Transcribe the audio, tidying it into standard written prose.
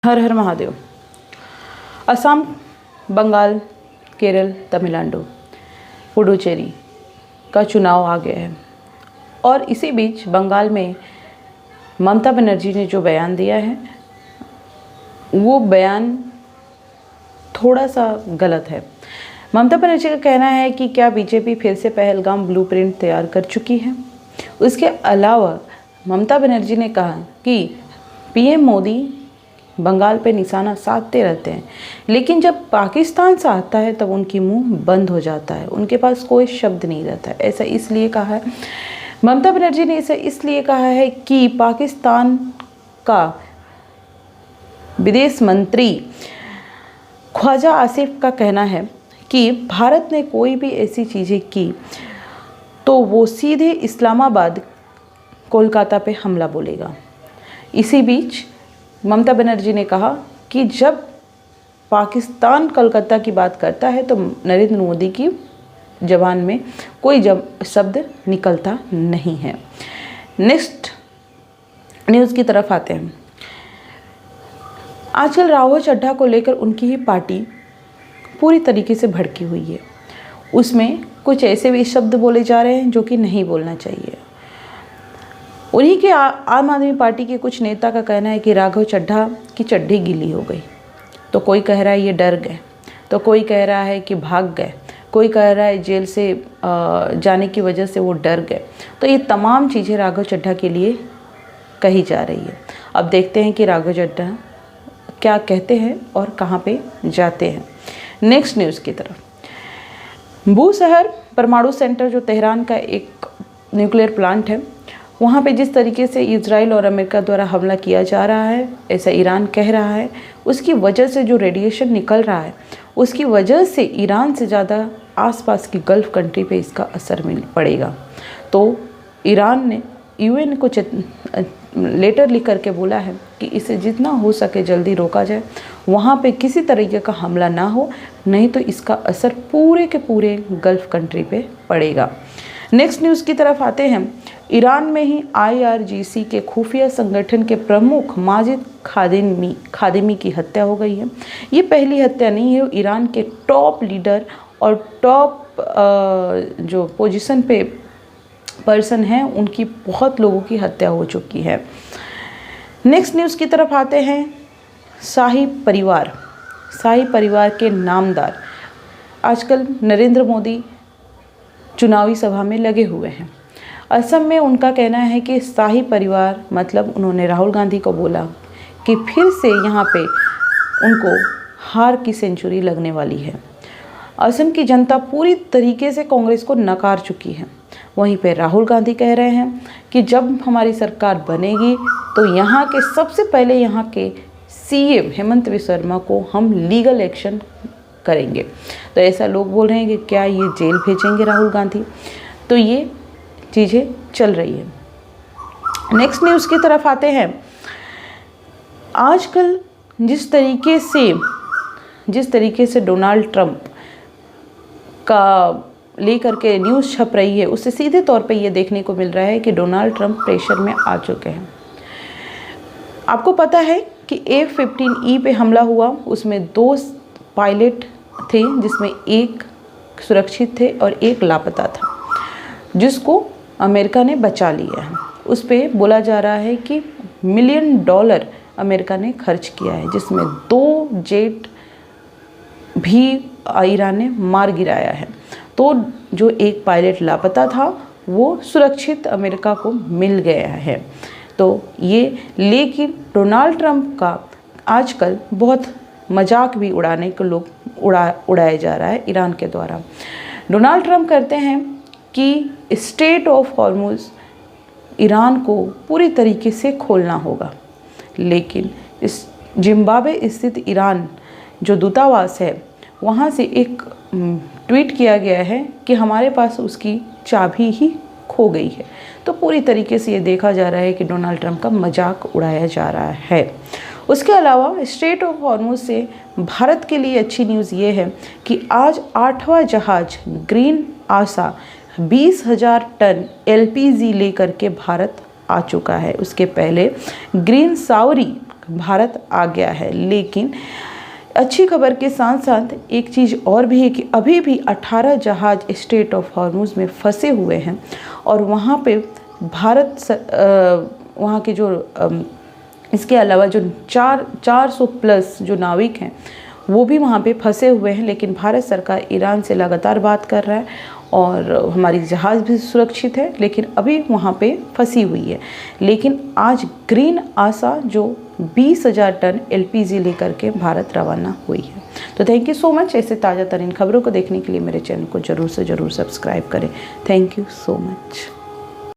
हर हर महादेव। असम, बंगाल, केरल, तमिलनाडु, पुडुचेरी का चुनाव आ गया है और इसी बीच बंगाल में ममता बनर्जी ने जो बयान दिया है वो बयान थोड़ा सा गलत है। ममता बनर्जी का कहना है कि क्या बीजेपी फिर से पहलगाम ब्लूप्रिंट तैयार कर चुकी है। उसके अलावा ममता बनर्जी ने कहा कि पीएम मोदी बंगाल पे निशाना साधते रहते हैं, लेकिन जब पाकिस्तान से आता है तब उनकी मुंह बंद हो जाता है, उनके पास कोई शब्द नहीं रहता है। ऐसा इसलिए कहा है ममता बनर्जी ने, इसे इसलिए कहा है कि पाकिस्तान का विदेश मंत्री ख्वाजा आसिफ का कहना है कि भारत ने कोई भी ऐसी चीज़ें की तो वो सीधे इस्लामाबाद, कोलकाता पे हमला बोलेगा। इसी बीच ममता बनर्जी ने कहा कि जब पाकिस्तान कोलकाता की बात करता है तो नरेंद्र मोदी की ज़बान में कोई शब्द निकलता नहीं है। नेक्स्ट न्यूज़ की तरफ आते हैं। आजकल राघव चड्ढा को लेकर उनकी ही पार्टी पूरी तरीके से भड़की हुई है। उसमें कुछ ऐसे भी शब्द बोले जा रहे हैं जो कि नहीं बोलना चाहिए। उन्हीं के आम आदमी पार्टी के कुछ नेता का कहना है कि राघव चड्ढा की चड्ढी गीली हो गई। तो कोई कह रहा है ये डर गए, तो कोई कह रहा है कि भाग गए, कोई कह रहा है जेल से जाने की वजह से वो डर गए। तो ये तमाम चीज़ें राघव चड्ढा के लिए कही जा रही है। अब देखते हैं कि राघव चड्ढा क्या कहते हैं और कहाँ पे जाते हैं। नेक्स्ट न्यूज़ की तरफ। बूशहर परमाणु सेंटर जो तेहरान का एक न्यूक्लियर प्लांट है, वहाँ पे जिस तरीके से इजराइल और अमेरिका द्वारा हमला किया जा रहा है, ऐसा ईरान कह रहा है, उसकी वजह से जो रेडिएशन निकल रहा है उसकी वजह से ईरान से ज़्यादा आसपास की गल्फ़ कंट्री पे इसका असर पड़ेगा। तो ईरान ने यूएन को लेटर लिख करके बोला है कि इसे जितना हो सके जल्दी रोका जाए, वहाँ पे किसी तरीके का हमला ना हो, नहीं तो इसका असर पूरे के पूरे गल्फ़ कंट्री पे पड़ेगा। नेक्स्ट न्यूज़ की तरफ आते हैं। ईरान में ही IRGC के खुफिया संगठन के प्रमुख माजिद खादिमी की हत्या हो गई है। ये पहली हत्या नहीं है। ईरान के टॉप लीडर और टॉप जो पोजीशन पे पर्सन हैं उनकी बहुत लोगों की हत्या हो चुकी है। नेक्स्ट न्यूज़ की तरफ आते हैं। शाही परिवार के नामदार आजकल नरेंद्र मोदी चुनावी सभा में लगे हुए हैं। असम में उनका कहना है कि शाही परिवार मतलब उन्होंने राहुल गांधी को बोला कि फिर से यहाँ पे उनको हार की सेंचुरी लगने वाली है। असम की जनता पूरी तरीके से कांग्रेस को नकार चुकी है। वहीं पे राहुल गांधी कह रहे हैं कि जब हमारी सरकार बनेगी तो यहाँ के सबसे पहले यहाँ के CM हेमंत बिस्वा शर्मा को हम लीगल एक्शन करेंगे। तो ऐसा लोग बोल रहे हैं कि क्या ये जेल भेजेंगे राहुल गांधी। तो ये चीज़ें चल रही है। नेक्स्ट न्यूज़ की तरफ आते हैं। आजकल जिस तरीके से डोनाल्ड ट्रंप का लेकर के न्यूज़ छप रही है, उससे सीधे तौर पे ये देखने को मिल रहा है कि डोनाल्ड ट्रंप प्रेशर में आ चुके हैं। आपको पता है कि F-15E पे हमला हुआ, उसमें 2 पायलट थे जिसमें एक सुरक्षित थे और एक लापता था, जिसको अमेरिका ने बचा लिया है। उस पर बोला जा रहा है कि $1 मिलियन अमेरिका ने खर्च किया है, जिसमें 2 जेट भी ईरान ने मार गिराया है। तो जो एक पायलट लापता था वो सुरक्षित अमेरिका को मिल गया है। तो ये लेकिन डोनाल्ड ट्रंप का आजकल बहुत मजाक भी उड़ाने को लोग उड़ाया जा रहा है ईरान के द्वारा। डोनाल्ड ट्रंप कहते हैं कि स्ट्रेट ऑफ हॉर्मुज़ ईरान को पूरी तरीके से खोलना होगा, लेकिन इस जिम्बाब्वे स्थित ईरान जो दूतावास है वहाँ से एक ट्वीट किया गया है कि हमारे पास उसकी चाबी ही खो गई है। तो पूरी तरीके से ये देखा जा रहा है कि डोनाल्ड ट्रंप का मजाक उड़ाया जा रहा है। उसके अलावा स्ट्रेट ऑफ हॉर्मुज़ से भारत के लिए अच्छी न्यूज़ ये है कि आज 8वां जहाज ग्रीन आशा 20,000 टन LPG लेकर के भारत आ चुका है। उसके पहले ग्रीन सावरी भारत आ गया है। लेकिन अच्छी खबर के साथ साथ एक चीज़ और भी है कि अभी भी 18 जहाज़ स्ट्रेट ऑफ हॉर्मुज़ में फंसे हुए हैं और वहाँ पे वहाँ के जो इसके अलावा जो 400 प्लस जो नाविक हैं वो भी वहाँ पे फंसे हुए हैं। लेकिन भारत सरकार ईरान से लगातार बात कर रहा है और हमारी जहाज़ भी सुरक्षित है, लेकिन अभी वहाँ पे फंसी हुई है। लेकिन आज ग्रीन आशा जो 20,000 टन LPG लेकर के भारत रवाना हुई है। तो थैंक यू सो मच। ऐसे ताज़ा तरीन खबरों को देखने के लिए मेरे चैनल को ज़रूर से ज़रूर सब्सक्राइब करें। Thank you so much.